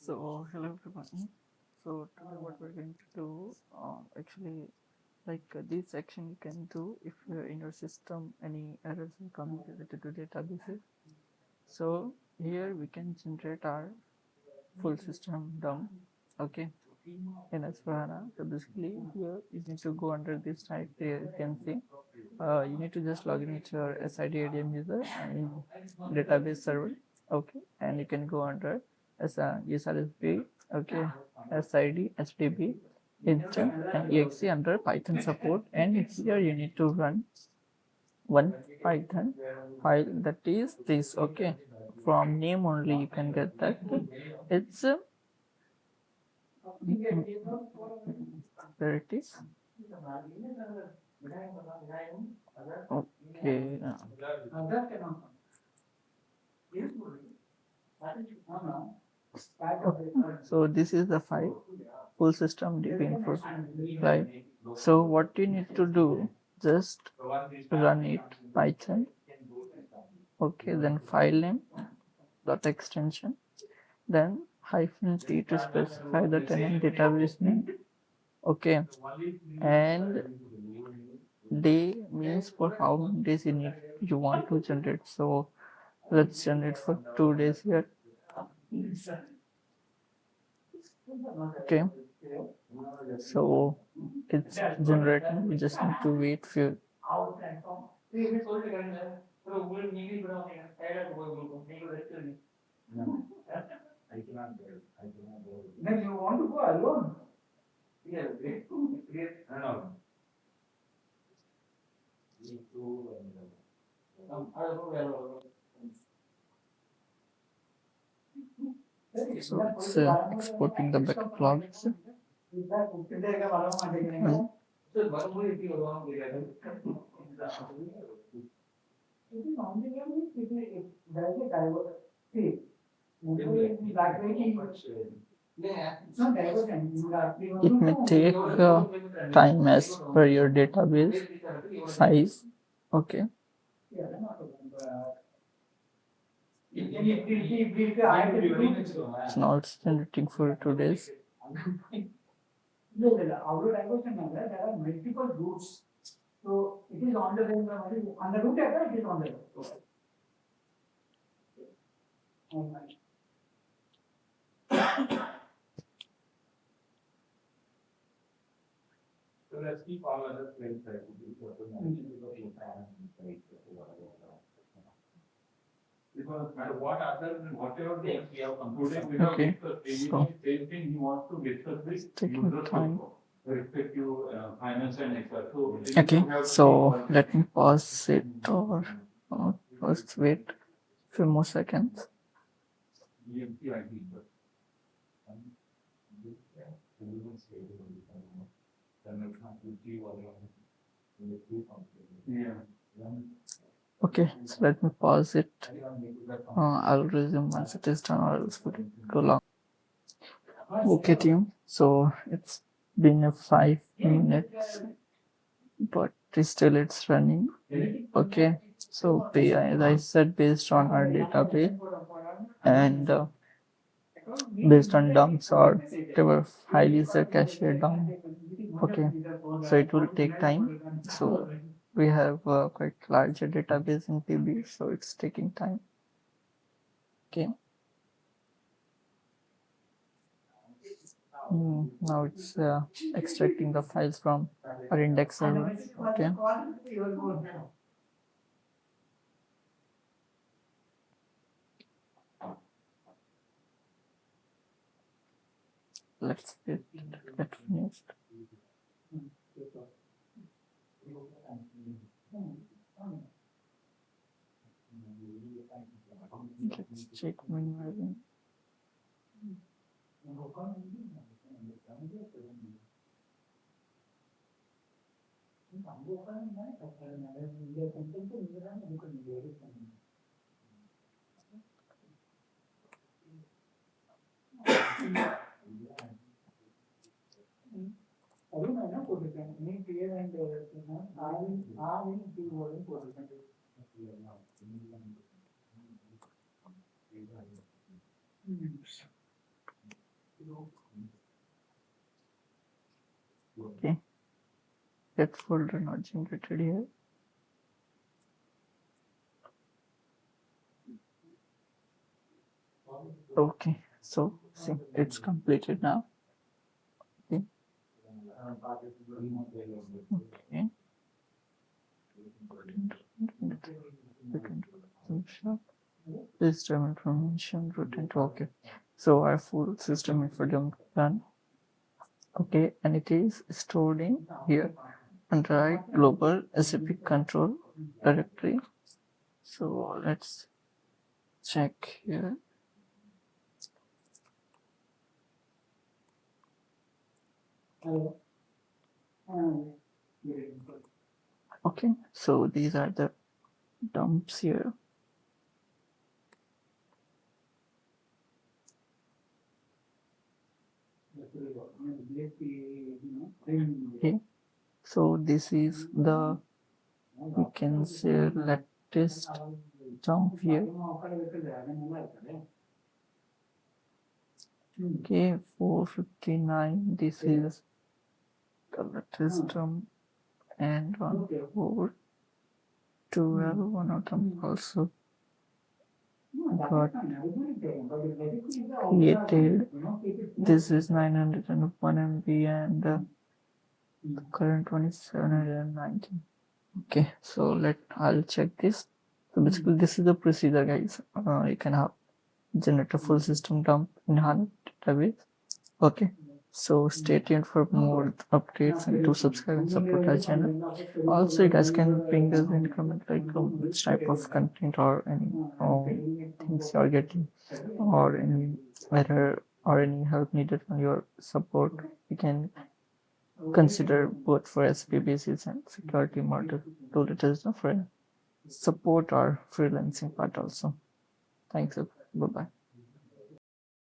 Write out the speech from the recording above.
So hello everyone. So today what we're going to do, actually, this section you can do if in your system any errors will come related to databases. So here we can generate our full system DOM. Okay, in S/4HANA. So basically here you need to go under this type. There you can see. You need to just log in with your SID ADM user in database server. Okay, and you can go under as a USRSB. Okay, SID HDB instant and exe under Python support, and here you need to run one Python file, that is this. Okay, from name only you can get that. It's there it is. Okay. So this is the file, full system DB info, right? So what you need to do, just run it Python. Okay, then file name dot extension, then -t to specify the tenant database name. Okay, and day means for how many days you want to generate. So let's generate for 2 days here. Okay, so it's generating. We just need to wait few. Then you want to go alone? So it's exporting the backup logs. It may take time as per your database size. Okay. It's not generating for 2 days. There are multiple routes. So it is on the route, it is on the route. So let's keep all other places. Because whatever things we have concluded, we have discussed same thing he wants to discuss with users time. Respective finance and Excel. So okay, so let me pause it or first wait few more seconds. Okay, so let me pause it. I'll resume once it is done, or else would it go long. Okay, team. So it's been 5 minutes, but still it's running. Okay, so as I said, based on our database and based on dumps or whatever file is the cache dump. Okay, so it will take time. So we have quite larger database in PB, so it's taking time. Okay. Now it's extracting the files from our index server. Okay. Let's get finished. Let's check minimizing. Okay, that folder not generated here. Okay, so see, it's completed now. Okay. Okay. System information written to okay. So our full system information done. Okay, and it is stored in here under global SAP control directory. So let's check here. Okay, so these are the dumps here. Okay, so this is the, you can say, latest dump here. Okay, 459, this is the latest dump, and 1412, one of them also got created. This is 901 MB and the current one is 719. Okay, so I'll check this. So basically this is the procedure, guys. You can have generate a full system dump in HANA database. Okay, so stay tuned for more updates and to subscribe and support our channel. Also, you guys can ping us in comment like which type of content or any things you are getting, or any error or any help needed on your support. You can consider both for SP basis and security model to let us know for support or freelancing part also. Thanks. Bye bye.